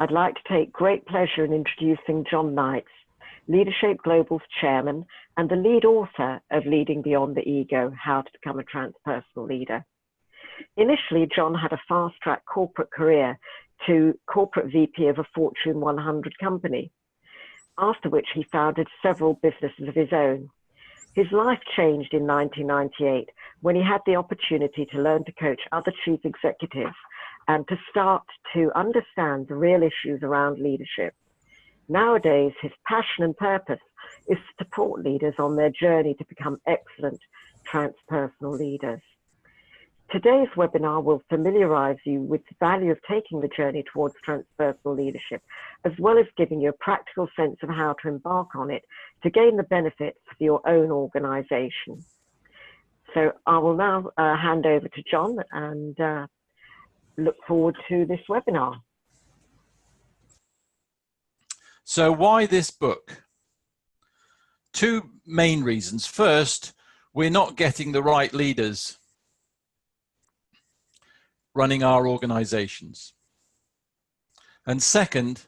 I'd like to take great pleasure in introducing John Knights, LeaderShape Global's chairman and the lead author of Leading Beyond the Ego, How to Become a Transpersonal Leader. Initially, John had a fast-track corporate career to corporate VP of a Fortune 100 company, after which he founded several businesses of his own. His life changed in 1998 when he had the opportunity to learn to coach other chief executives and to start to understand the real issues around leadership. Nowadays, his passion and purpose is to support leaders on their journey to become excellent transpersonal leaders. Today's webinar will familiarize you with the value of taking the journey towards transpersonal leadership, as well as giving you a practical sense of how to embark on it to gain the benefits for your own organization. So I will now hand over to John and look forward to this webinar. So why this book? Two main reasons. First, we're not getting the right leaders running our organizations. And second,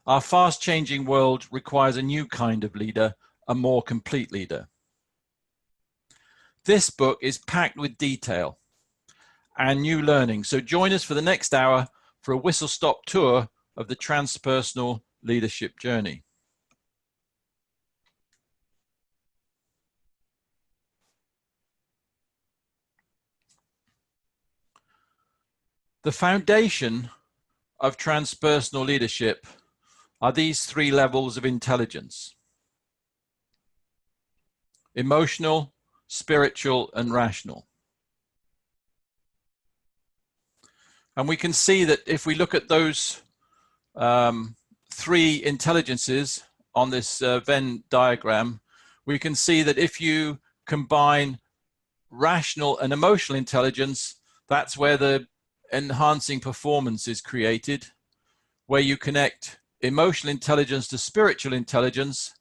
our fast-changing world requires a new kind of leader, a more complete leader. This book is packed with detail and new learning. So join us for the next hour for a whistle-stop tour of the transpersonal leadership journey. The foundation of transpersonal leadership are these three levels of intelligence: emotional, spiritual, and rational. And we can see that if we look at those three intelligences on this Venn diagram, we can see that if you combine rational and emotional intelligence, that's where the enhancing performance is created. Where you connect emotional intelligence to spiritual intelligence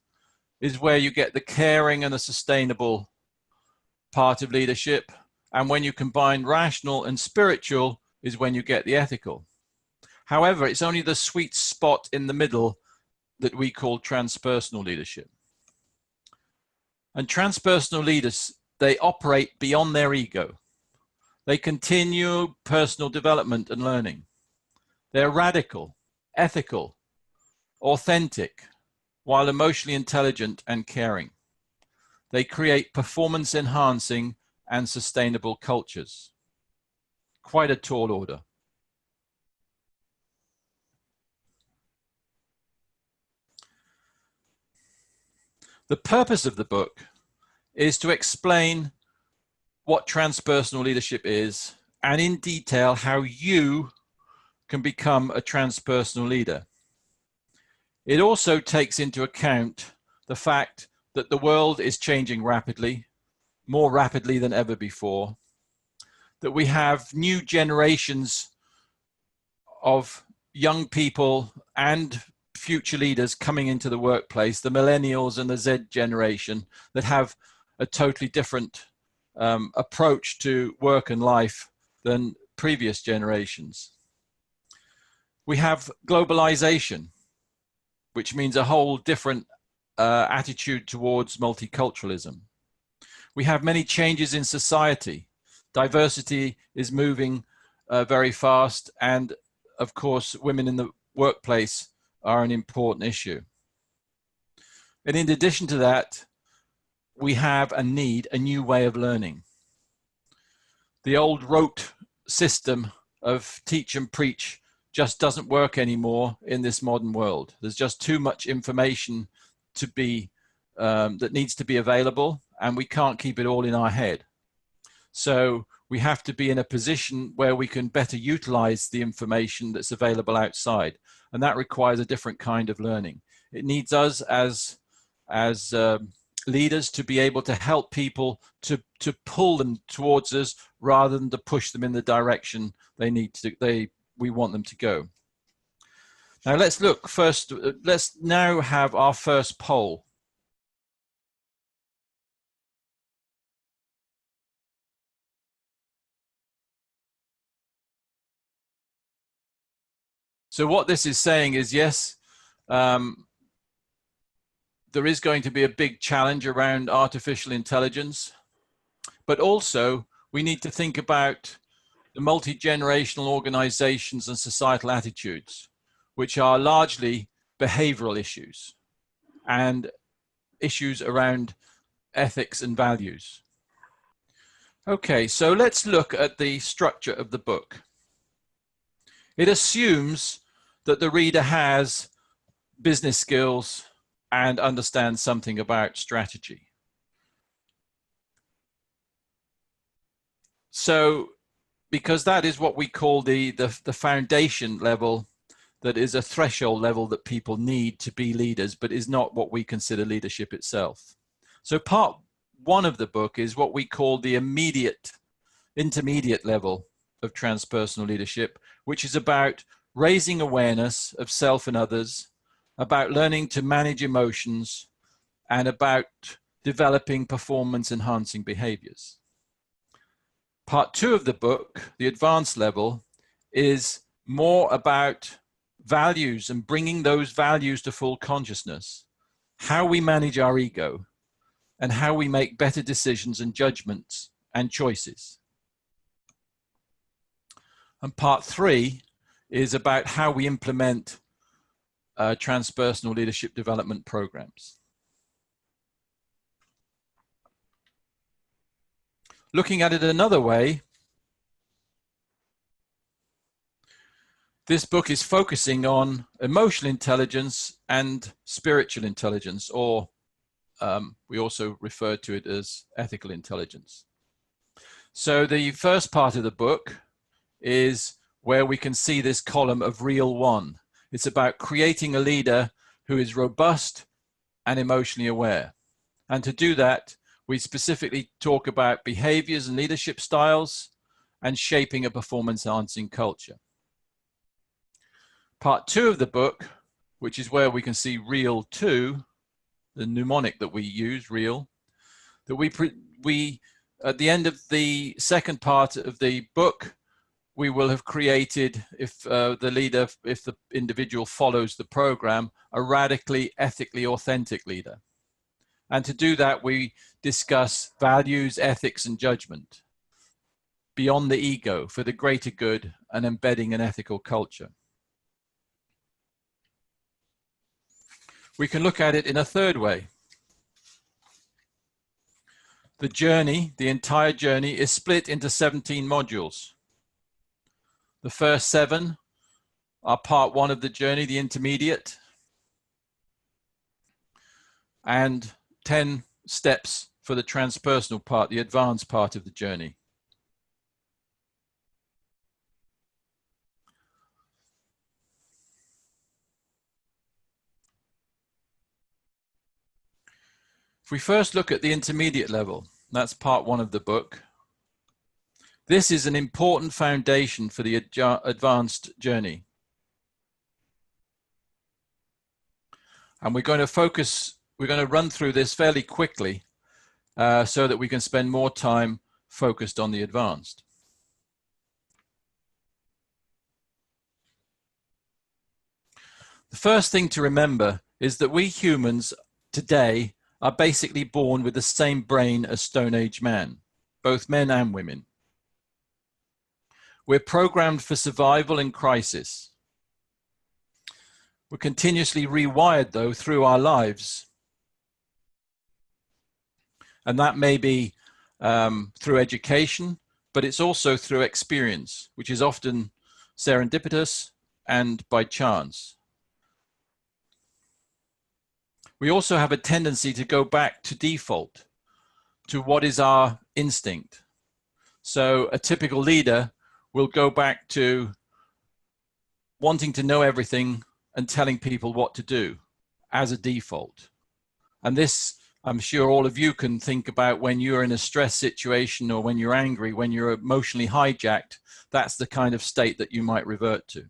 is where you get the caring and the sustainable part of leadership. And when you combine rational and spiritual is when you get the ethical. However, it's only the sweet spot in the middle that we call transpersonal leadership. And transpersonal leaders, they operate beyond their ego. They continue personal development and learning. They're radical, ethical, authentic, while emotionally intelligent and caring. They create performance enhancing and sustainable cultures. Quite a tall order. The purpose of the book is to explain what transpersonal leadership is, and in detail how you can become a transpersonal leader. It also takes into account the fact that the world is changing rapidly, more rapidly than ever before, that we have new generations of young people and future leaders coming into the workplace, the millennials and the Z generation, that have a totally different approach to work and life than previous generations. We have globalization, which means a whole different attitude towards multiculturalism. We have many changes in society. Diversity is moving very fast, and of course, women in the workplace are an important issue. And in addition to that, we have and need a new way of learning. The old rote system of teach and preach just doesn't work anymore in this modern world. There's just too much information to be that needs to be available, and we can't keep it all in our head. So we have to be in a position where we can better utilize the information that's available outside, and that requires a different kind of learning. It needs us as leaders to be able to help people to pull them towards us rather than to push them in the direction we want them to go. Now let's look first, let's now have our first poll. So what this is saying is, yes, there is going to be a big challenge around artificial intelligence, but also we need to think about the multi-generational organizations and societal attitudes, which are largely behavioral issues and issues around ethics and values. Okay, so let's look at the structure of the book. It assumes that the reader has business skills and understands something about strategy. So, because that is what we call the foundation level, that is a threshold level that people need to be leaders, but is not what we consider leadership itself. So part one of the book is what we call the intermediate level of transpersonal leadership, which is about raising awareness of self and others, about learning to manage emotions, and about developing performance-enhancing behaviors. Part two of the book, the advanced level, is more about values and bringing those values to full consciousness, how we manage our ego, and how we make better decisions and judgments and choices. And part three is about how we implement transpersonal leadership development programs. Looking at it another way, this book is focusing on emotional intelligence and spiritual intelligence, or we also refer to it as ethical intelligence. So the first part of the book is where we can see this column of Real One. It's about creating a leader who is robust and emotionally aware. And to do that, we specifically talk about behaviors and leadership styles and shaping a performance-enhancing culture. Part two of the book, which is where we can see Real 2, the mnemonic that we use, Real, that we at the end of the second part of the book, we will have created, if the individual follows the program, a radically, ethically authentic leader. And to do that, we discuss values, ethics, and judgment beyond the ego for the greater good and embedding an ethical culture. We can look at it in a third way. The journey, the entire journey, is split into 17 modules. The first 7 are part 1 of the journey, the intermediate, and 10 steps for the transpersonal part, the advanced part of the journey. If we first look at the intermediate level, that's part 1 of the book. This is an important foundation for the advanced journey. And we're going to run through this fairly quickly so that we can spend more time focused on the advanced. The first thing to remember is that we humans today are basically born with the same brain as Stone Age man, both men and women. We're programmed for survival and crisis. We're continuously rewired, though, through our lives. And that may be through education, but it's also through experience, which is often serendipitous and by chance. We also have a tendency to go back to default, to what is our instinct. So a typical leader will go back to wanting to know everything and telling people what to do as a default. And this, I'm sure all of you can think about when you're in a stress situation or when you're angry, when you're emotionally hijacked, that's the kind of state that you might revert to.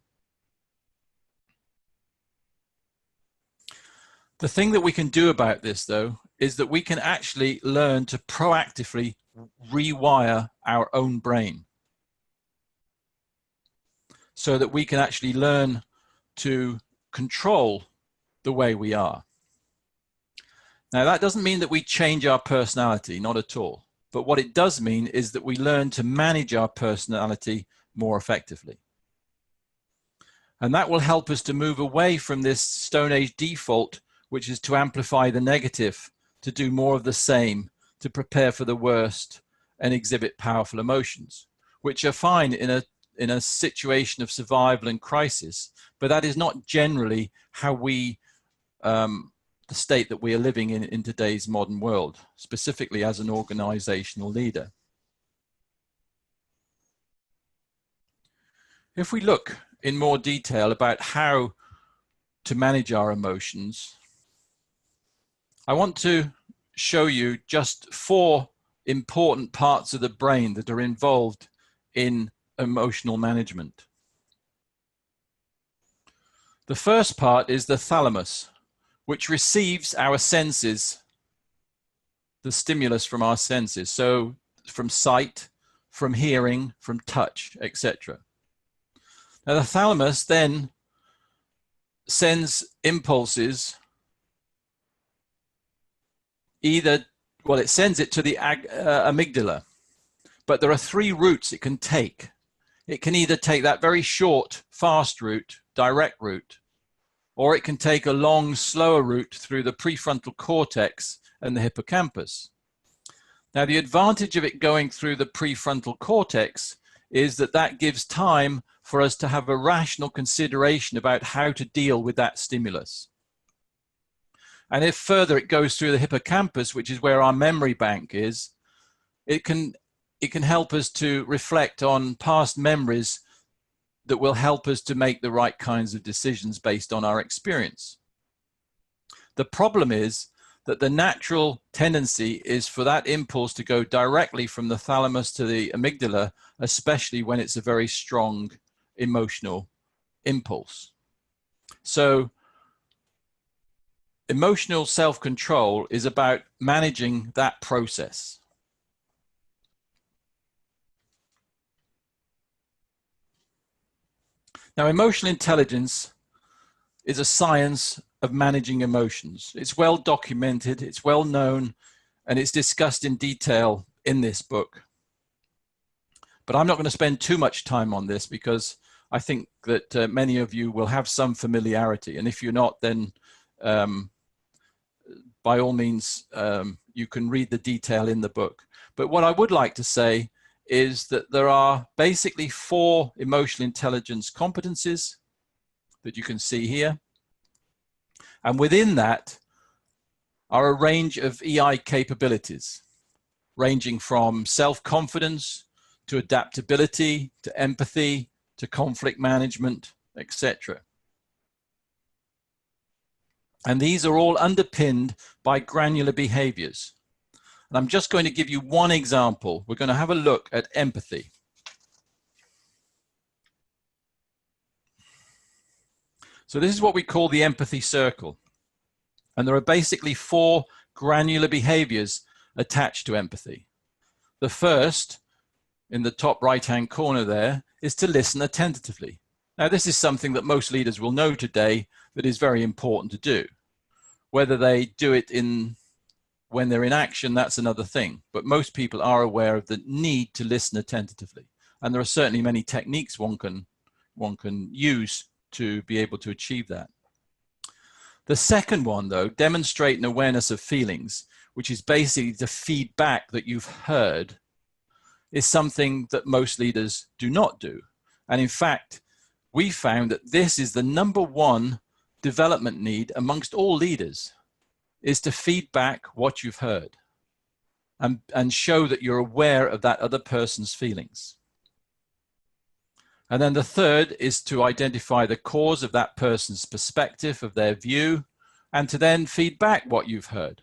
The thing that we can do about this, though, is that we can actually learn to proactively rewire our own brain so that we can actually learn to control the way we are. Now, that doesn't mean that we change our personality, not at all. But what it does mean is that we learn to manage our personality more effectively. And that will help us to move away from this Stone Age default, which is to amplify the negative, to do more of the same, to prepare for the worst and exhibit powerful emotions, which are fine in a situation of survival and crisis, but that is not generally how we, the state that we are living in today's modern world, specifically as an organizational leader. If we look in more detail about how to manage our emotions, I want to show you just 4 important parts of the brain that are involved in emotional management. The first part is the thalamus, which receives our senses, the stimulus from our senses, so from sight, from hearing, from touch, etc. Now the thalamus then sends impulses either, well, it sends it to the amygdala, but there are 3 routes it can take. It can either take that very short, fast route, direct route, or it can take a long, slower route through the prefrontal cortex and the hippocampus. Now, the advantage of it going through the prefrontal cortex is that that gives time for us to have a rational consideration about how to deal with that stimulus. And if further it goes through the hippocampus, which is where our memory bank is, it can help us to reflect on past memories that will help us to make the right kinds of decisions based on our experience. The problem is that the natural tendency is for that impulse to go directly from the thalamus to the amygdala, especially when it's a very strong emotional impulse. So emotional self-control is about managing that process. Now, emotional intelligence is a science of managing emotions. It's well documented, it's well known, and it's discussed in detail in this book. But I'm not going to spend too much time on this because I think that many of you will have some familiarity. And if you're not, then by all means, you can read the detail in the book. But what I would like to say is that there are basically 4 emotional intelligence competencies that you can see here. And within that are a range of EI capabilities, ranging from self-confidence to adaptability, to empathy, to conflict management, etc. And these are all underpinned by granular behaviors. And I'm just going to give you one example. We're going to have a look at empathy. So this is what we call the empathy circle. And there are basically 4 granular behaviors attached to empathy. The first, in the top right-hand corner there, is to listen attentively. Now, this is something that most leaders will know today that is very important to do. Whether they do it when they're in action, that's another thing. But most people are aware of the need to listen attentively. And there are certainly many techniques one can use to be able to achieve that. The second one, though, demonstrate an awareness of feelings, which is basically the feedback that you've heard, is something that most leaders do not do. And in fact, we found that this is the #1 development need amongst all leaders, is to feedback what you've heard and show that you're aware of that other person's feelings. And then the third is to identify the cause of that person's perspective, of their view, and to then feedback what you've heard.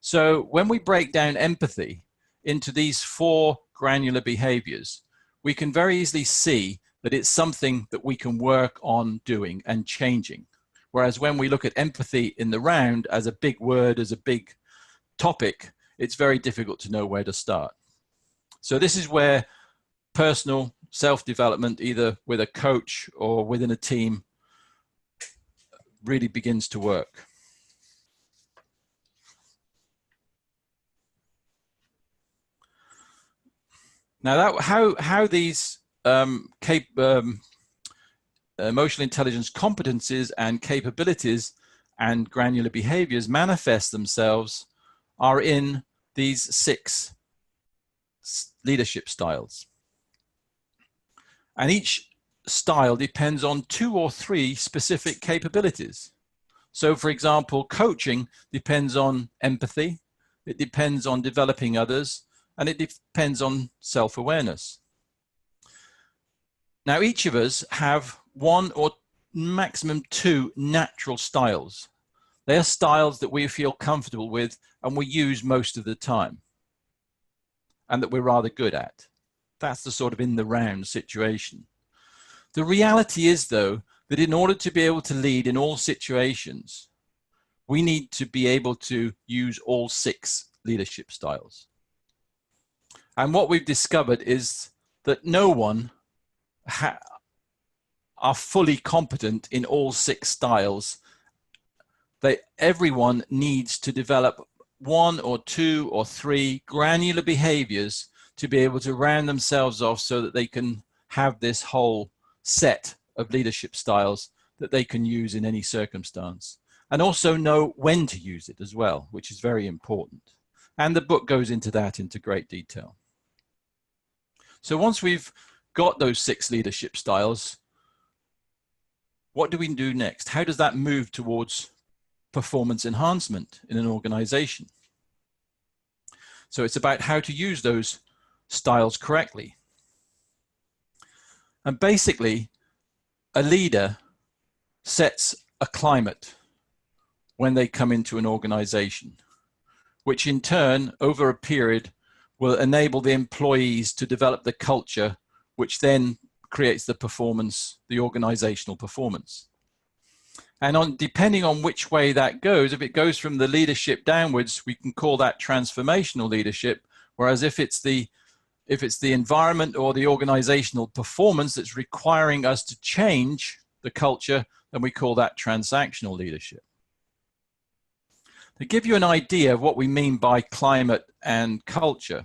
So when we break down empathy into these 4 granular behaviors, we can very easily see that it's something that we can work on doing and changing. Whereas when we look at empathy in the round as a big word, as a big topic, it's very difficult to know where to start. So this is where personal self-development, either with a coach or within a team, really begins to work. Now, how these emotional intelligence competencies and capabilities and granular behaviors manifest themselves are in these 6 leadership styles. And each style depends on 2 or 3 specific capabilities. So, for example, coaching depends on empathy, it depends on developing others, and it depends on self-awareness. Now, each of us have 1 or maximum 2 natural styles. They are styles that we feel comfortable with and we use most of the time, and that we're rather good at. That's the sort of in the round situation. The reality is, though, that in order to be able to lead in all situations, we need to be able to use all 6 leadership styles. And what we've discovered is that no one are fully competent in all 6 styles. Everyone needs to develop 1 or 2 or 3 granular behaviors to be able to round themselves off so that they can have this whole set of leadership styles that they can use in any circumstance, and also know when to use it as well, which is very important. And the book goes into that into great detail. So once we've got those 6 leadership styles, what do we do next? How does that move towards performance enhancement in an organization? So it's about how to use those styles correctly. And basically, a leader sets a climate when they come into an organization, which in turn, over a period, will enable the employees to develop the culture, which then creates the performance, the organizational performance. And depending on which way that goes, if it goes from the leadership downwards, we can call that transformational leadership. Whereas if it's the environment or the organizational performance that's requiring us to change the culture, then we call that transactional leadership. To give you an idea of what we mean by climate and culture,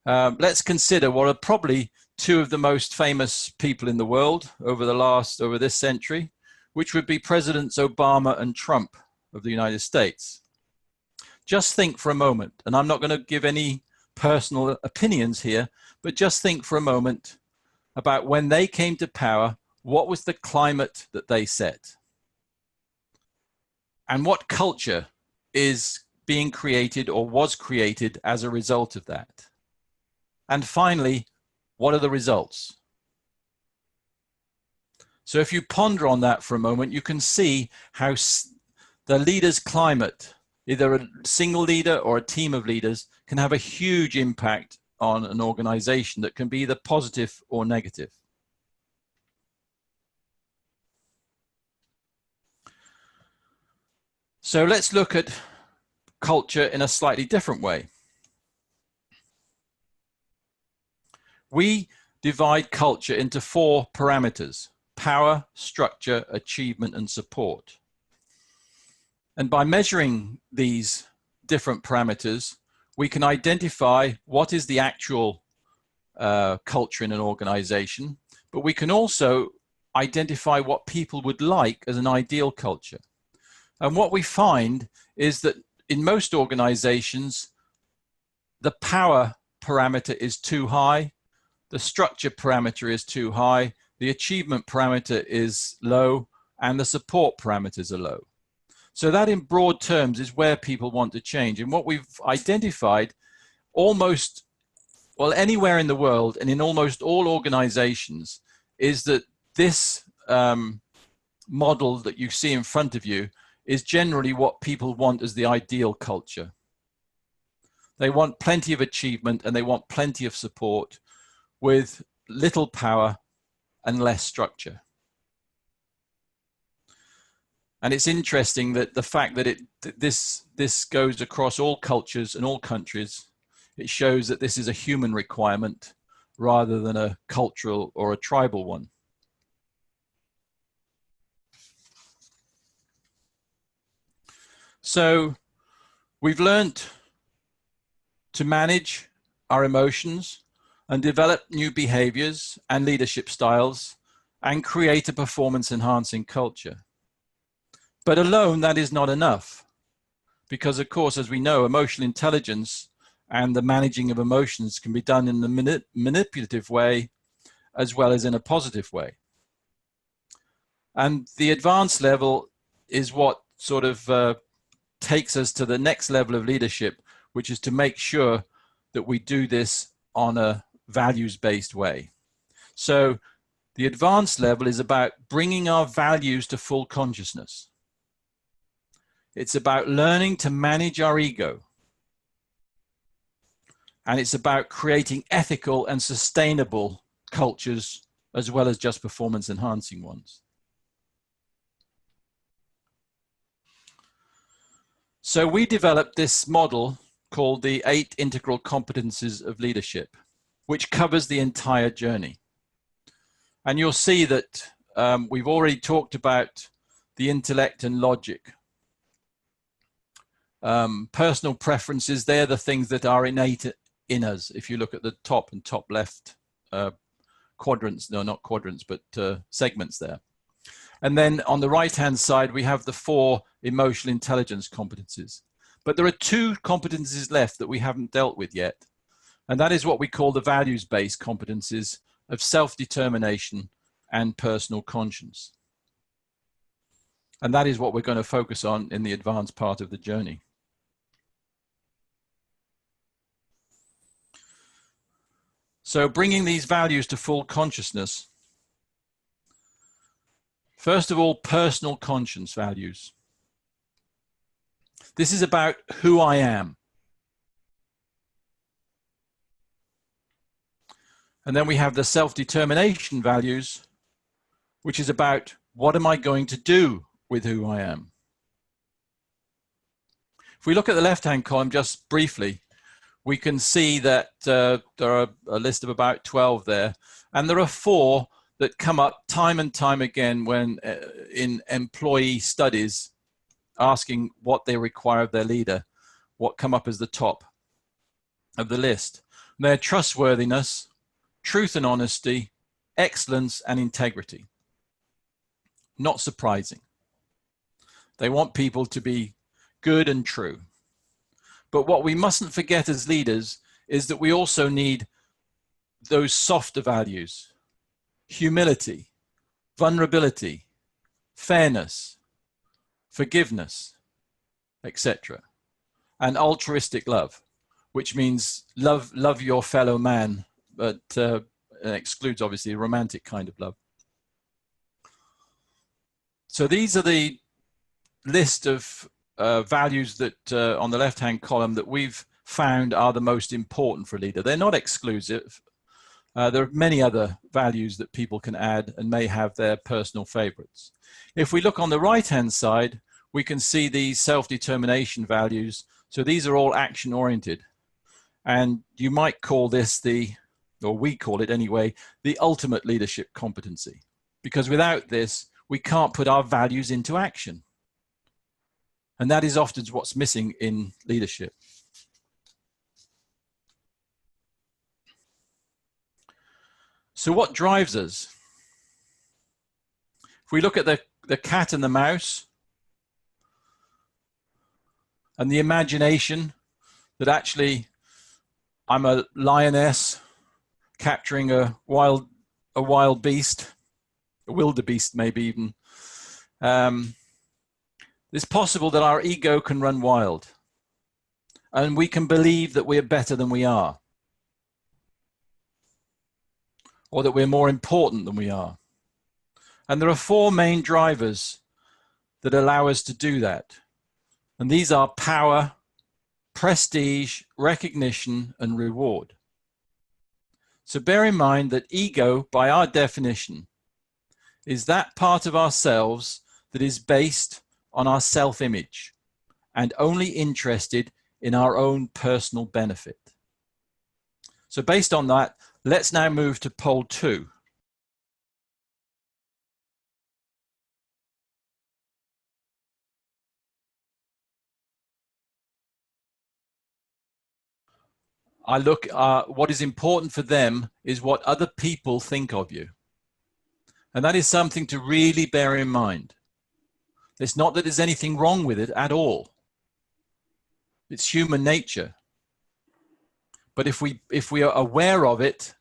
let's consider what are probably 2 of the most famous people in the world over this century, which would be Presidents Obama and Trump of the United States. Just think for a moment, and I'm not going to give any personal opinions here, but just think for a moment about when they came to power, what was the climate that they set? And what culture is being created or was created as a result of that? And finally, what are the results? So if you ponder on that for a moment, you can see how the leader's climate, either a single leader or a team of leaders, can have a huge impact on an organization that can be either positive or negative. So let's look at culture in a slightly different way. We divide culture into 4 parameters: power, structure, achievement, and support. And by measuring these different parameters, we can identify what is the actual culture in an organization, but we can also identify what people would like as an ideal culture. And what we find is that in most organizations, the power parameter is too high, the structure parameter is too high, the achievement parameter is low, and the support parameters are low. So that in broad terms is where people want to change. And what we've identified almost, well, anywhere in the world and in almost all organizations is that this model that you see in front of you is generally what people want as the ideal culture. They want plenty of achievement and they want plenty of support with little power and less structure. And it's interesting that the fact that this goes across all cultures and all countries, it shows that this is a human requirement rather than a cultural or a tribal one. So we've learned to manage our emotions and develop new behaviors and leadership styles and create a performance-enhancing culture. But alone, that is not enough. Because, of course, as we know, emotional intelligence and the managing of emotions can be done in a manipulative way as well as in a positive way. And the advanced level is what sort of takes us to the next level of leadership, which is to make sure that we do this on a values-based way. So the advanced level is about bringing our values to full consciousness. It's about learning to manage our ego. And it's about creating ethical and sustainable cultures as well as just performance-enhancing ones. So we developed this model called the 8 Integral Competencies of Leadership, which covers the entire journey. And you'll see that we've already talked about the intellect and logic. Personal preferences, they're the things that are innate in us. If you look at the top and top left quadrants, no, not quadrants, but segments there. And then on the right-hand side, we have the 4 emotional intelligence competencies. But there are 2 competencies left that we haven't dealt with yet. And that is what we call the values-based competencies of self-determination and personal conscience. And that is what we're going to focus on in the advanced part of the journey. So bringing these values to full consciousness. First of all, personal conscience values. This is about who I am. And then we have the self-determination values, which is about what am I going to do with who I am. If we look at the left-hand column just briefly, we can see that there are a list of about 12 there, and there are 4 that come up time and time again when in employee studies asking what they require of their leader, what come up as the top of the list. And they're trustworthiness, truth and honesty, excellence and integrity. Not surprising. They want people to be good and true. But what we mustn't forget as leaders is that we also need those softer values: humility, vulnerability, fairness, forgiveness, etc. And altruistic love, which means love your fellow man, but excludes obviously a romantic kind of love. So these are the list of values that on the left-hand column that we've found are the most important for a leader. They're not exclusive. There are many other values that people can add and may have their personal favorites. If we look on the right-hand side, we can see these self-determination values. So these are all action-oriented. And you might call this or we call it anyway, the ultimate leadership competency. Because without this, we can't put our values into action. And that is often what's missing in leadership. So what drives us? If we look at the cat and the mouse and the imagination that actually I'm a lioness capturing a wild beast, a wildebeest maybe even, it's possible that our ego can run wild and we can believe that we're better than we are, or that we're more important than we are. And there are 4 main drivers that allow us to do that. And these are power, prestige, recognition, and reward. So bear in mind that ego, by our definition, is that part of ourselves that is based on our self-image and only interested in our own personal benefit. So based on that, let's now move to pole 2. I look, what is important for them is what other people think of you. And that is something to really bear in mind. It's not that there's anything wrong with it at all. It's human nature. But if we are aware of it,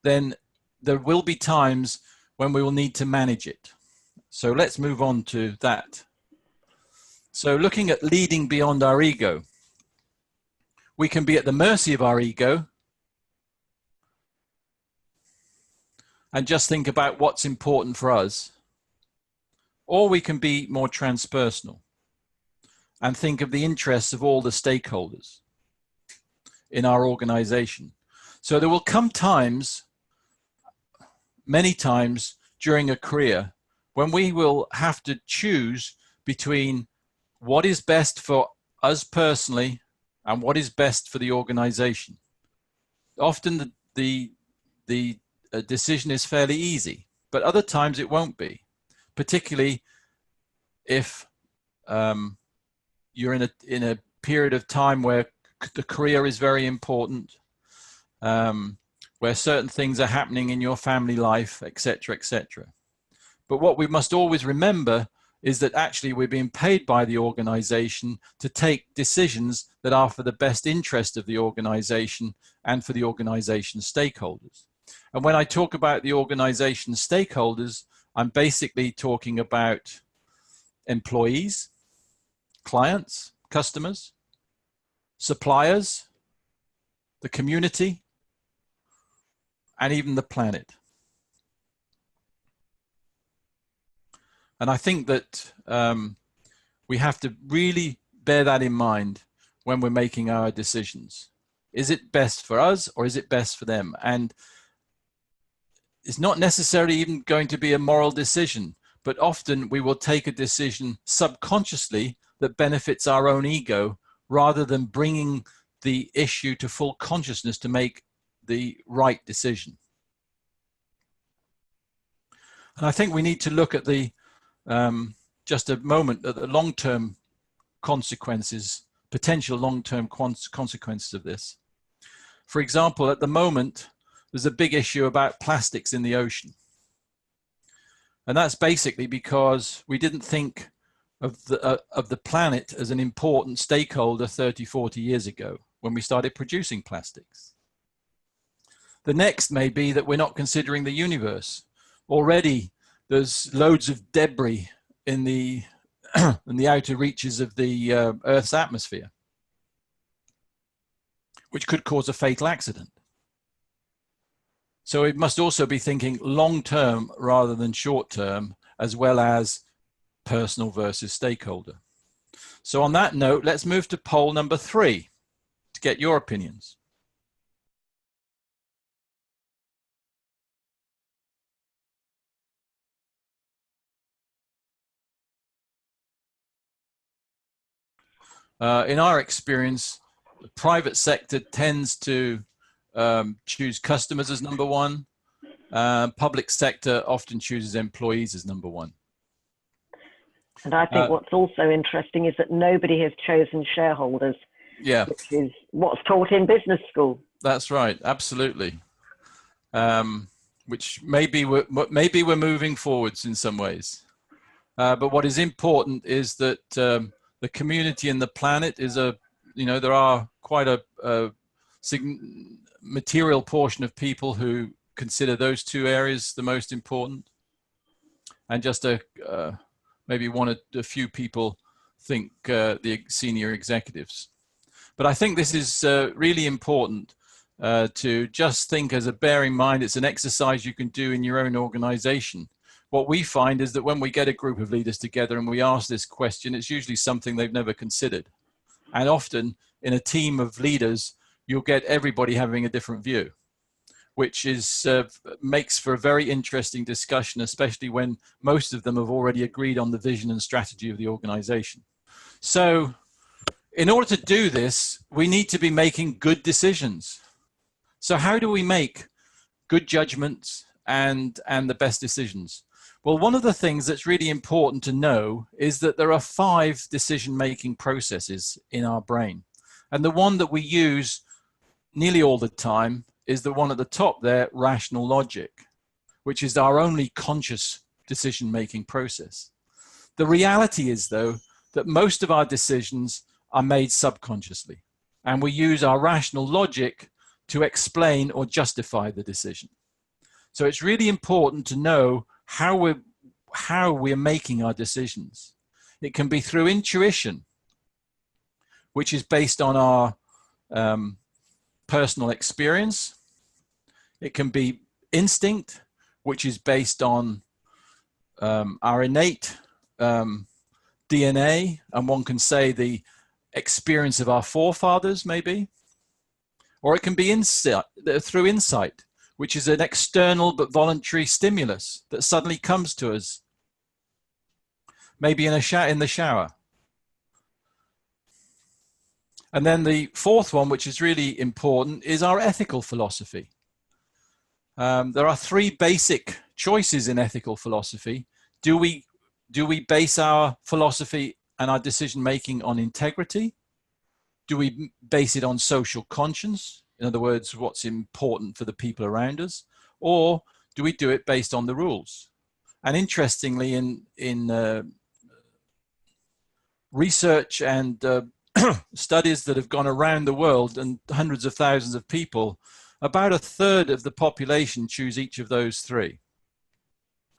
then there will be times when we will need to manage it. So let's move on to that. So looking at leading beyond our ego, we can be at the mercy of our ego and just think about what's important for us. Or we can be more transpersonal and think of the interests of all the stakeholders in our organization. So there will come times, many times during a career, when we will have to choose between what is best for us personally and what is best for the organization. Often the decision is fairly easy, but other times it won't be, particularly if you're in a period of time where the career is very important, where certain things are happening in your family life, etc., etc. But what we must always remember is that actually we're being paid by the organization to take decisions that are for the best interest of the organization and for the organization's stakeholders. And when I talk about the organization's stakeholders, I'm basically talking about employees, clients, customers, suppliers, the community, and even the planet. And I think that we have to really bear that in mind when we're making our decisions. Is it best for us or is it best for them? And it's not necessarily even going to be a moral decision, but often we will take a decision subconsciously that benefits our own ego rather than bringing the issue to full consciousness to make the right decision. And I think we need to look at the just a moment at the long-term consequences, potential long-term consequences of this. For example, at the moment, there's a big issue about plastics in the ocean. And that's basically because we didn't think of the planet as an important stakeholder 30, 40 years ago when we started producing plastics. The next may be that we're not considering the universe. Already, there's loads of debris in the in the outer reaches of the Earth's atmosphere, which could cause a fatal accident. So it must also be thinking long-term rather than short-term, as well as personal versus stakeholder. So on that note, let's move to poll number 3 to get your opinions. In our experience, the private sector tends to choose customers as number 1. Public sector often chooses employees as number 1. And I think what's also interesting is that nobody has chosen shareholders, yeah, which is what's taught in business school. That's right, absolutely. Which maybe we're moving forwards in some ways. But what is important is that the community and the planet is there are quite a material portion of people who consider those 2 areas the most important, and just maybe a few people think the senior executives. But I think this is really important to just think as a bear in mind. It's an exercise you can do in your own organization. What we find is that when we get a group of leaders together and we ask this question, it's usually something they've never considered. And often in a team of leaders, you'll get everybody having a different view, which is makes for a very interesting discussion, especially when most of them have already agreed on the vision and strategy of the organization. So in order to do this, we need to be making good decisions. So how do we make good judgments and the best decisions? Well, one of the things that's really important to know is that there are 5 decision-making processes in our brain. And the one that we use nearly all the time is the one at the top there, rational logic, which is our only conscious decision-making process. The reality is, though, that most of our decisions are made subconsciously, and we use our rational logic to explain or justify the decision. So it's really important to know how we're making our decisions. It can be through intuition, which is based on our personal experience. It can be instinct, which is based on our innate DNA, and one can say the experience of our forefathers, maybe. Or it can be through insight, which is an external but voluntary stimulus that suddenly comes to us, maybe in the shower. And then the fourth one, which is really important, is our ethical philosophy. There are three basic choices in ethical philosophy. Do we base our philosophy and our decision-making on integrity? Do we base it on social conscience? In other words, what's important for the people around us? Or do we do it based on the rules? And interestingly, in research and studies that have gone around the world and hundreds of thousands of people, about a third of the population choose each of those three.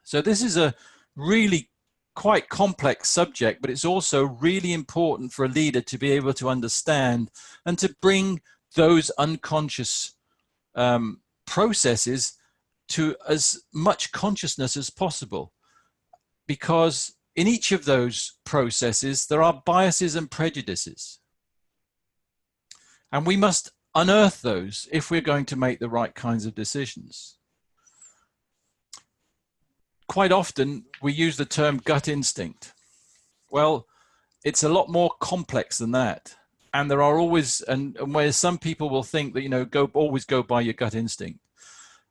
So this is a really quite complex subject, but it's also really important for a leader to be able to understand and to bring those unconscious processes to as much consciousness as possible. Because in each of those processes, there are biases and prejudices. And we must unearth those if we're going to make the right kinds of decisions. Quite often, we use the term gut instinct. Well, it's a lot more complex than that. And there are always, and where some people will think that, always go by your gut instinct.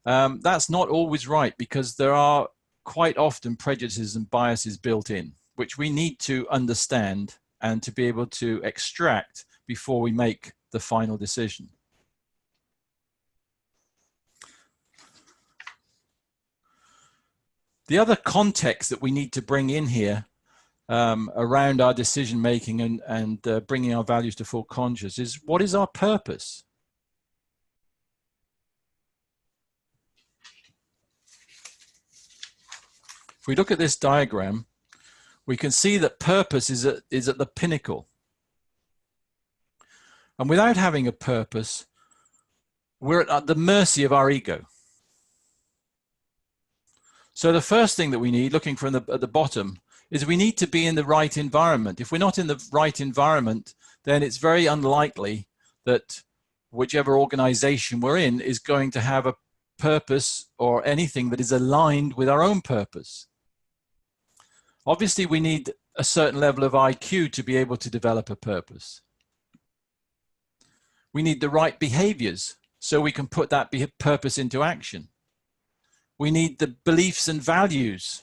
That's not always right, because there are quite often prejudices and biases built in, which we need to understand and to be able to extract before we make the final decision. The other context that we need to bring in here around our decision making and bringing our values to full conscious is, what is our purpose? If we look at this diagram, we can see that purpose is at the pinnacle. And without having a purpose, we're at the mercy of our ego. So the first thing that we need, looking from at the bottom, is we need to be in the right environment. If we're not in the right environment, then it's very unlikely that whichever organization we're in is going to have a purpose or anything that is aligned with our own purpose. Obviously, we need a certain level of IQ to be able to develop a purpose. We need the right behaviors so we can put that purpose into action. We need the beliefs and values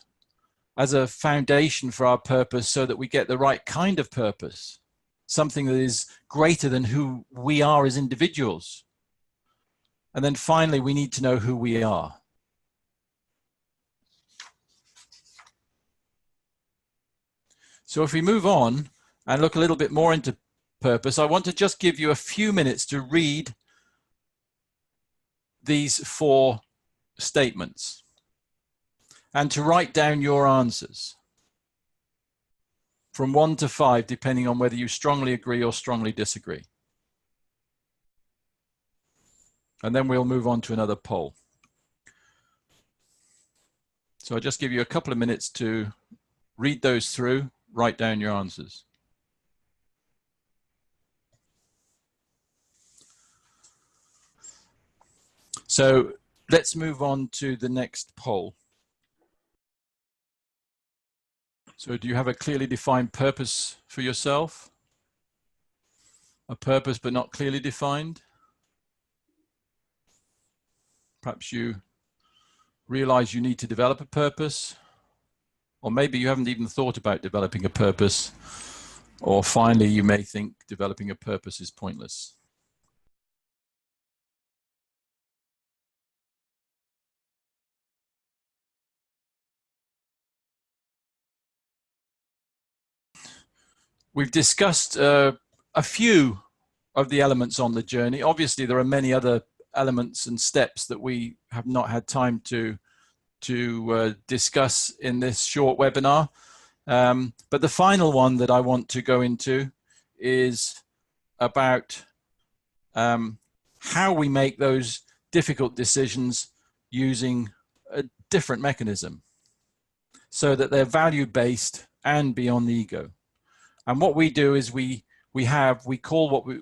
as a foundation for our purpose so that we get the right kind of purpose, something that is greater than who we are as individuals. And then finally, we need to know who we are. So if we move on and look a little bit more into purpose, I want to just give you a few minutes to read these 4 statements and to write down your answers from 1 to 5, depending on whether you strongly agree or strongly disagree. And then we'll move on to another poll. So I'll just give you a couple of minutes to read those through, write down your answers. So let's move on to the next poll. So do you have a clearly defined purpose for yourself? A purpose but not clearly defined? Perhaps you realize you need to develop a purpose, or maybe you haven't even thought about developing a purpose, or finally you may think developing a purpose is pointless. we've discussed a few of the elements on the journey. Obviously, there are many other elements and steps that we have not had time to discuss in this short webinar. But the final one that I want to go into is about how we make those difficult decisions using a different mechanism so that they're value-based and beyond the ego. And what we do is we call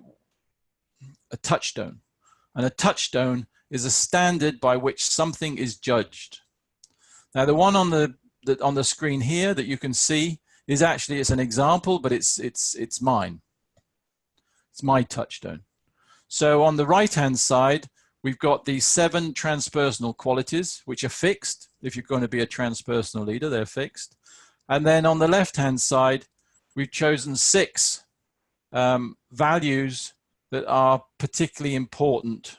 a touchstone. And a touchstone is a standard by which something is judged. Now, the one on the screen here that you can see is actually, it's an example, but it's mine. It's my touchstone. So on the right-hand side, we've got these 7 transpersonal qualities, which are fixed. If you're going to be a transpersonal leader, they're fixed. And then on the left-hand side, we've chosen 6 values that are particularly important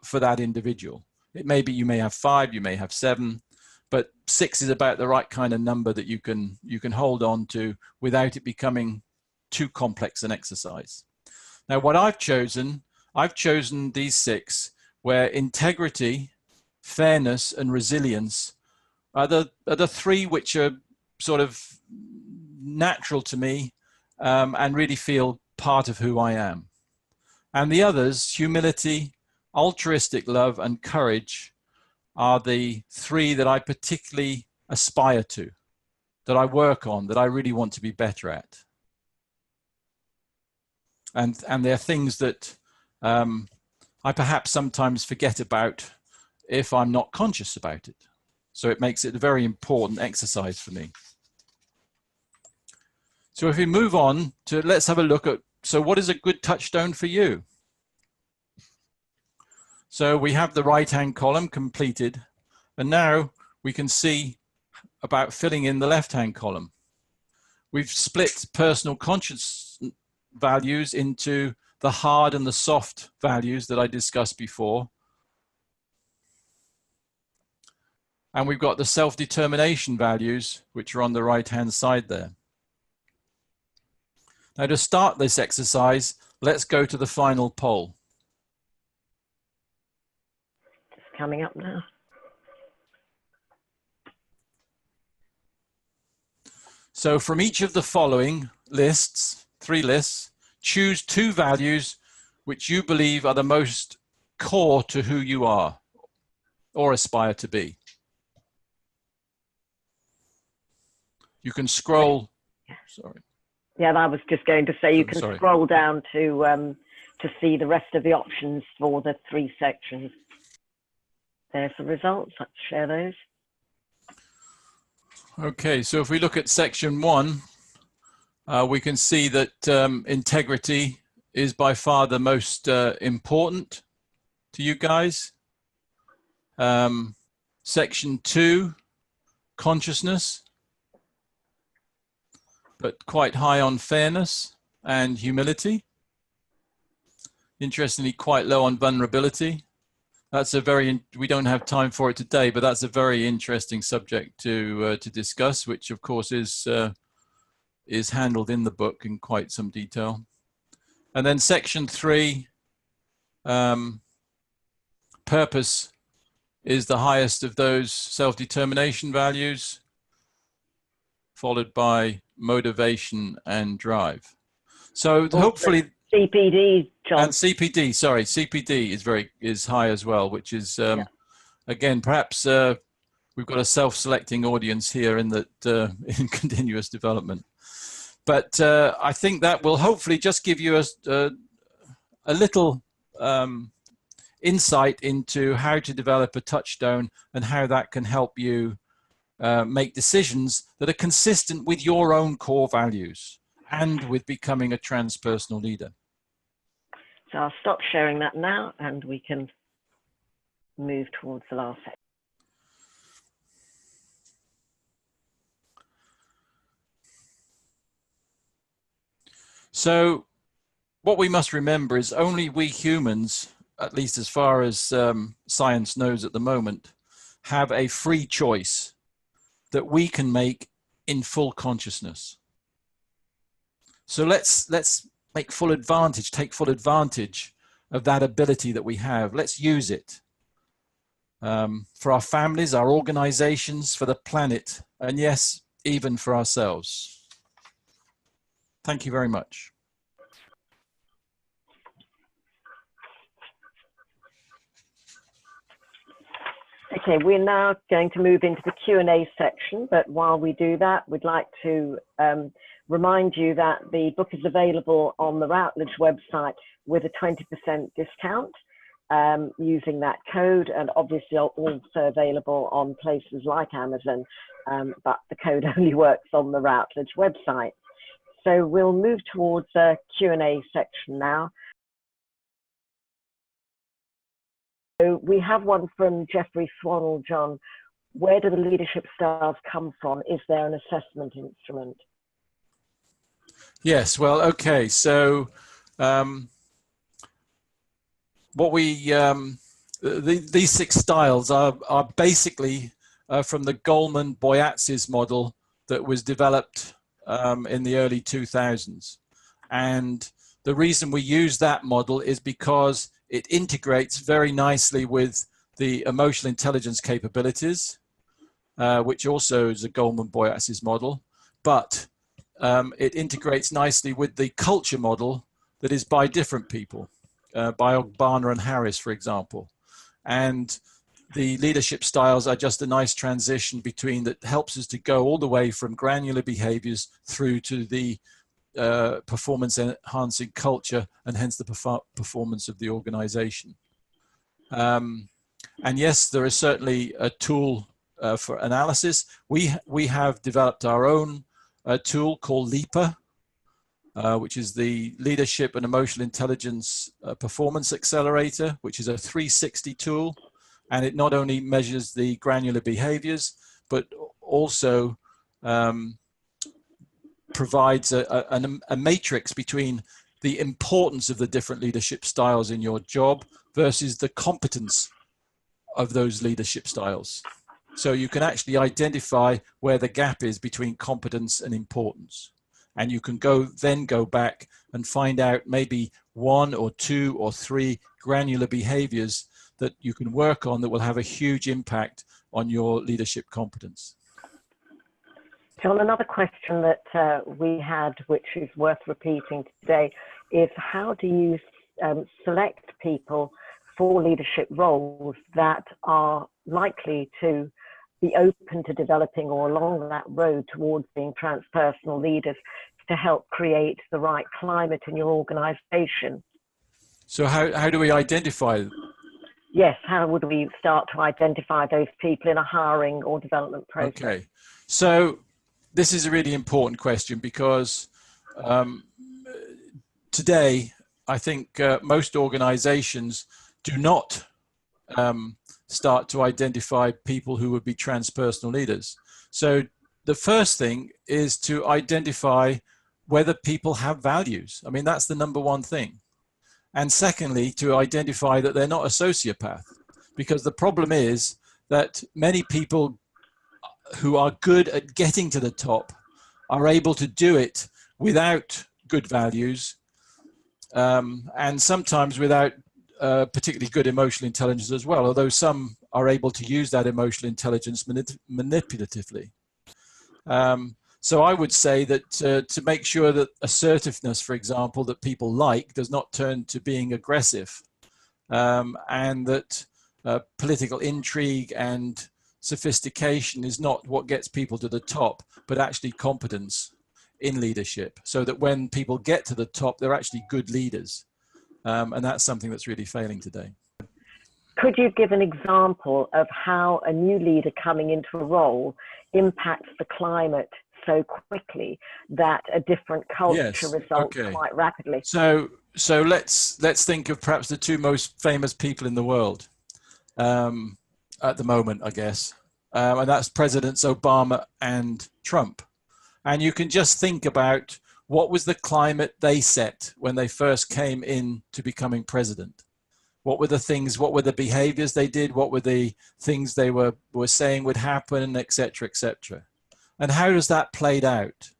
for that individual. It may be, you may have 5, you may have 7, but 6 is about the right kind of number that you can hold on to without it becoming too complex an exercise. Now, what I've chosen these 6 where integrity, fairness, and resilience are the 3 which are sort of natural to me and really feel part of who I am. And the others, humility, altruistic love, and courage, are the 3 that I particularly aspire to, that I work on, that I really want to be better at. And they're things that I perhaps sometimes forget about if I'm not conscious about it. So it makes it a very important exercise for me. So if we move on to, let's have a look at, so what is a good touchstone for you? So we have the right-hand column completed, and now we can see about filling in the left-hand column. We've split personal conscious values into the hard and the soft values that I discussed before. And we've got the self-determination values, which are on the right-hand side there. Now, to start this exercise, let's go to the final poll. Just coming up now. So from each of the following lists, 3 lists, choose 2 values which you believe are the most core to who you are or aspire to be. You can scroll, sorry. Yeah, I was just going to say you can scroll down to see the rest of the options for the 3 sections. There's the results. Let's share those. Okay, so if we look at section 1, we can see that integrity is by far the most important to you guys. Section 2, consciousness, but quite high on fairness and humility. Interestingly, quite low on vulnerability. That's a very, we don't have time for it today, but that's a very interesting subject to discuss, which of course is handled in the book in quite some detail. And then section 3, purpose is the highest of those self-determination values, followed by motivation and drive. So hopefully CPD, John. And CPD, sorry, CPD is high as well, which is again, perhaps we've got a self-selecting audience here in that in continuous development. But I think that will hopefully just give you a little insight into how to develop a touchstone and how that can help you make decisions that are consistent with your own core values and with becoming a transpersonal leader. So I'll stop sharing that now and we can move towards the last section. So what we must remember is only we humans, at least as far as science knows at the moment, have a free choice that we can make in full consciousness. So let's take full advantage of that ability that we have. Let's use it for our families, our organizations, for the planet, and yes, even for ourselves. Thank you very much. Okay, we're now going to move into the Q&A section, but while we do that, we'd like to remind you that the book is available on the Routledge website with a 20% discount using that code, and obviously also available on places like Amazon, but the code only works on the Routledge website. So we'll move towards a Q&A section now. So we have one from Jeffrey Swannell, John. Where do the leadership styles come from? Is there an assessment instrument? Yes, well, okay. So these 6 styles are basically from the Goleman-Boyatzis model that was developed in the early 2000s. And the reason we use that model is because it integrates very nicely with the emotional intelligence capabilities, which also is a Goleman-Boyatzis model, but it integrates nicely with the culture model that is by different people, by Ogbana and Harris, for example. And the leadership styles are just a nice transition between that helps us to go all the way from granular behaviors through to the performance enhancing culture, and hence the performance of the organization. And yes, there is certainly a tool for analysis. We have developed our own tool called LEAPER, which is the Leadership and Emotional Intelligence Performance Accelerator, which is a 360 tool. And it not only measures the granular behaviors, but also provides a matrix between the importance of the different leadership styles in your job versus the competence of those leadership styles. So you can actually identify where the gap is between competence and importance. And you can then go back and find out maybe 1 or 2 or 3 granular behaviors that you can work on that will have a huge impact on your leadership competence. John, another question that we had, which is worth repeating today, is how do you select people for leadership roles that are likely to be open to developing or along that road towards being transpersonal leaders to help create the right climate in your organization? So how do we identify? Yes, how would we start to identify those people in a hiring or development process? Okay, so this is a really important question because today, I think most organizations do not start to identify people who would be transpersonal leaders. So the first thing is to identify whether people have values. I mean, that's the #1 thing. And secondly, to identify that they're not a sociopath, because the problem is that many people who are good at getting to the top are able to do it without good values, and sometimes without particularly good emotional intelligence as well, although some are able to use that emotional intelligence manipulatively. So I would say that to make sure that assertiveness, for example, that people like does not turn to being aggressive, and that political intrigue and sophistication is not what gets people to the top, but actually competence in leadership, so that when people get to the top, they're actually good leaders. And that's something that's really failing today. Could you give an example of how a new leader coming into a role impacts the climate so quickly that a different culture results quite rapidly? So let's think of perhaps the 2 most famous people in the world at the moment, I guess, and that's Presidents Obama and Trump. And you can just think about what was the climate they set when they first came in to becoming president. What were the things, what were the behaviors they did, what were the things they were saying would happen, et cetera, et cetera. And how does that played out?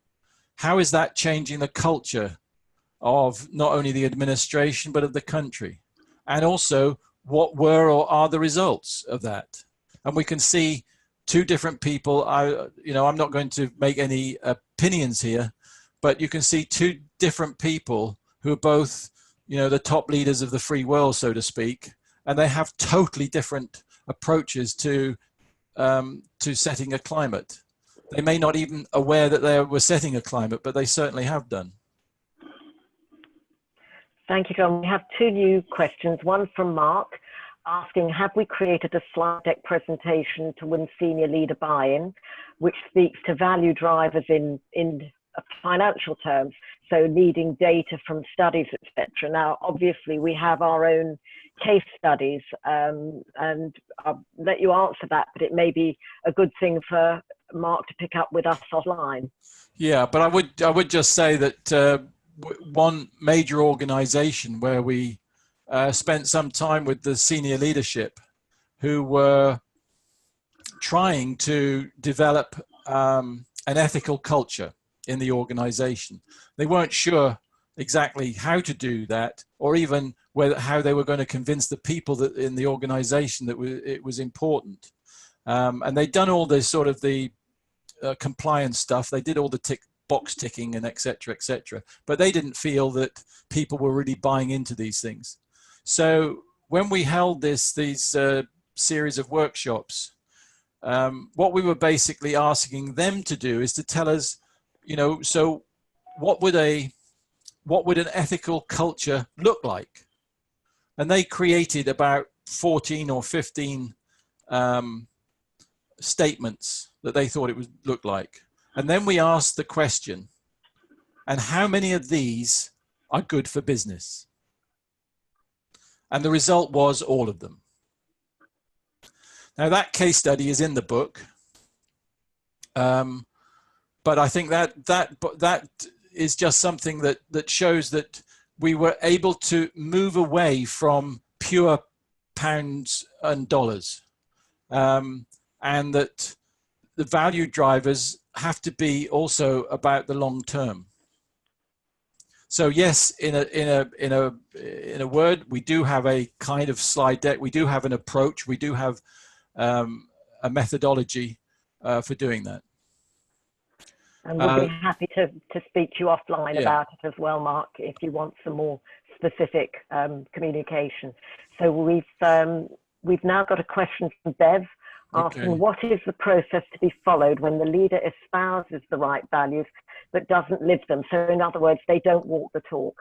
how is that changing the culture of not only the administration, but of the country? And also, what were or are the results of that? And we can see two different people. I'm not going to make any opinions here, but you can see two different people who are both, the top leaders of the free world, so to speak, and they have totally different approaches to setting a climate. They may not even aware that they were setting a climate, but they certainly have done. Thank you, John. We have two new questions. One from Mark asking, have we created a slide deck presentation to win senior leader buy-in, which speaks to value drivers in financial terms, so needing data from studies, etc. Now, obviously, we have our own case studies, and I'll let you answer that, but it may be a good thing for Mark to pick up with us offline. Yeah, but I would just say that one major organization where we spent some time with the senior leadership who were trying to develop an ethical culture in the organization. They weren't sure exactly how to do that, or even how they were going to convince the people that in the organization that it was important. And they'd done all this sort of the compliance stuff. They did all the box ticking and et cetera, but they didn't feel that people were really buying into these things. So when we held these series of workshops, what we were basically asking them to do is to tell us, so what would an ethical culture look like? And they created about 14 or 15 statements that they thought it would look like. And then we asked the question, and how many of these are good for business? And the result was all of them. Now that case study is in the book, but I think that is just something that shows that we were able to move away from pure pounds and dollars, and that the value drivers have to be also about the long term. So yes, in a word, we do have a kind of slide deck. We do have an approach. We do have a methodology for doing that. And we'll be happy to speak to you offline about it as well, Mark, if you want some more specific communication. So we've now got a question from Bev asking, what is the process to be followed when the leader espouses the right values but doesn't live them? So in other words, they don't walk the talk.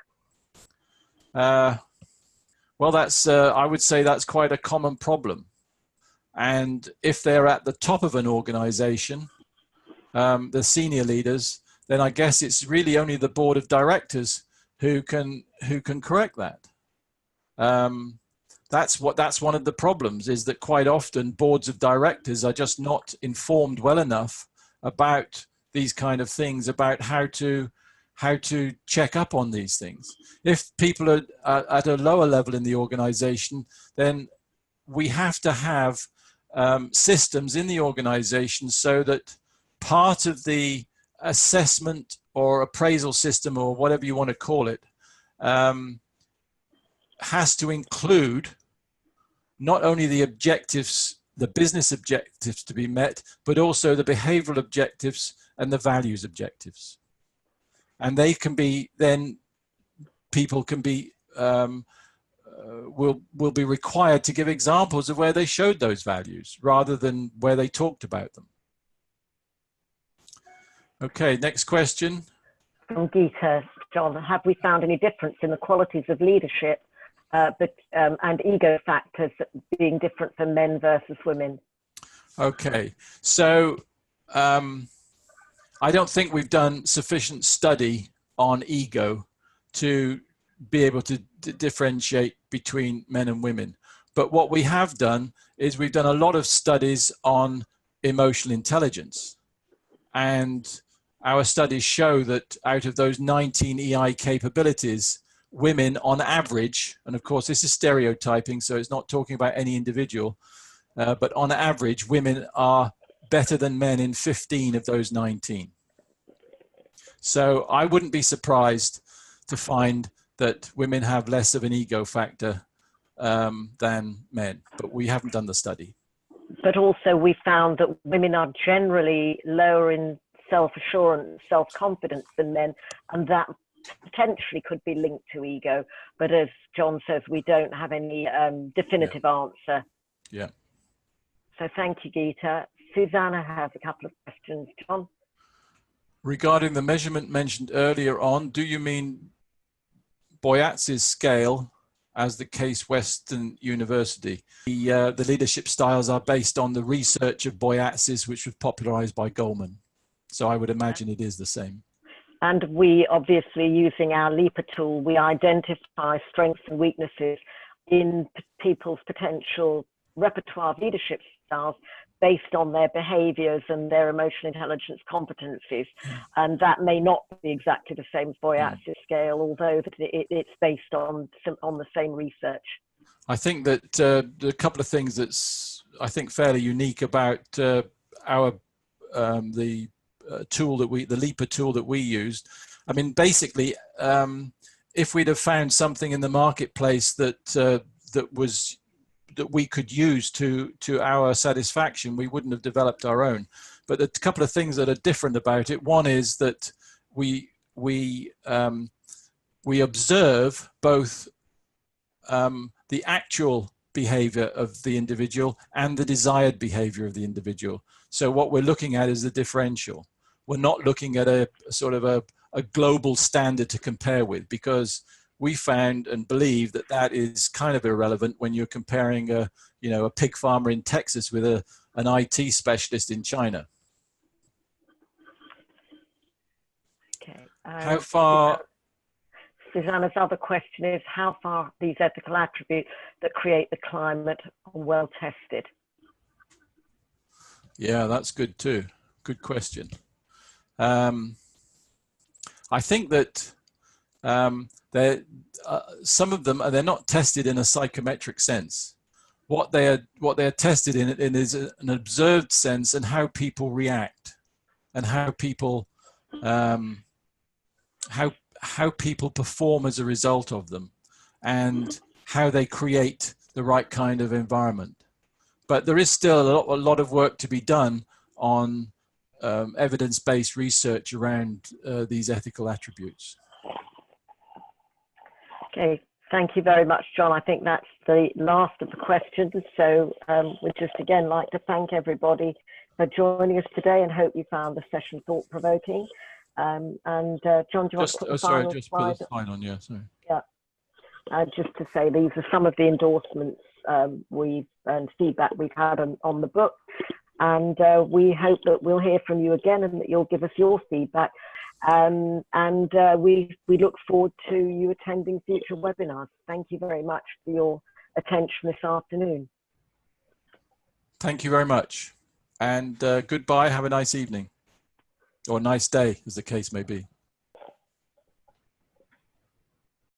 Well, that's I would say that's quite a common problem. And if they're at the top of an organization, the senior leaders, then I guess it's really only the board of directors who can correct that. That's one of the problems, is that quite often boards of directors are just not informed well enough about these kind of things, about how to check up on these things. If people are at a lower level in the organization, then we have to have systems in the organization so that part of the assessment or appraisal system, or whatever you want to call it, has to include not only the objectives, the business objectives to be met, but also the behavioral objectives and the values objectives. And they can be, then people can be, will be required to give examples of where they showed those values rather than where they talked about them. Okay, next question. From Geeta, John, have we found any difference in the qualities of leadership and ego factors being different for men versus women? Okay, so I don't think we've done sufficient study on ego to be able to differentiate between men and women. But what we have done is we've done a lot of studies on emotional intelligence. And our studies show that out of those 19 EI capabilities, women on average, and of course this is stereotyping, so it's not talking about any individual, but on average, women are better than men in 15 of those 19. So I wouldn't be surprised to find that women have less of an ego factor than men, but we haven't done the study. But also we found that women are generally lower in self-assurance, self-confidence than men, and that potentially could be linked to ego. But as John says, we don't have any definitive answer. Yeah. So thank you, Geeta. Susanna has a couple of questions. John? Regarding the measurement mentioned earlier on, do you mean Boyatz's scale as the Case Western University? The leadership styles are based on the research of Boyatz's, which was popularized by Goleman. So I would imagine it is the same. And we obviously, using our LEAPA tool, we identify strengths and weaknesses in people's potential repertoire of leadership styles based on their behaviors and their emotional intelligence competencies. And that may not be exactly the same as Boyatz's scale, although it's based on the same research. I think that a couple of things that's, I think, fairly unique about our the tool that the LEAPA tool that we used. I mean, basically, if we'd have found something in the marketplace that that we could use to our satisfaction, we wouldn't have developed our own. But a couple of things that are different about it. One is that we observe both the actual behavior of the individual and the desired behavior of the individual. So what we're looking at is the differential. We're not looking at a sort of a global standard to compare with, because we found and believe that that is kind of irrelevant when you're comparing a pig farmer in Texas with an IT specialist in China. Okay. How far? Susanna's other question is, how far are these ethical attributes that create the climate are well tested? Yeah, that's good too. Good question. I think that some of them they're not tested in a psychometric sense. What they're tested in is an observed sense, and how people react, and how people how people perform as a result of them, and how they create the right kind of environment. But there is still a lot of work to be done on evidence-based research around these ethical attributes. Okay, thank you very much, John. I think that's the last of the questions. So we'd just again like to thank everybody for joining us today, and hope you found the session thought-provoking. John, do you want to put the final slide? Put the sign on, yeah, sorry. Yeah, just to say these are some of the endorsements and feedback we've had on the book. And we hope that we'll hear from you again, and that you'll give us your feedback. We look forward to you attending future webinars. Thank you very much for your attention this afternoon. Thank you very much. And goodbye. Have a nice evening, or a nice day, as the case may be.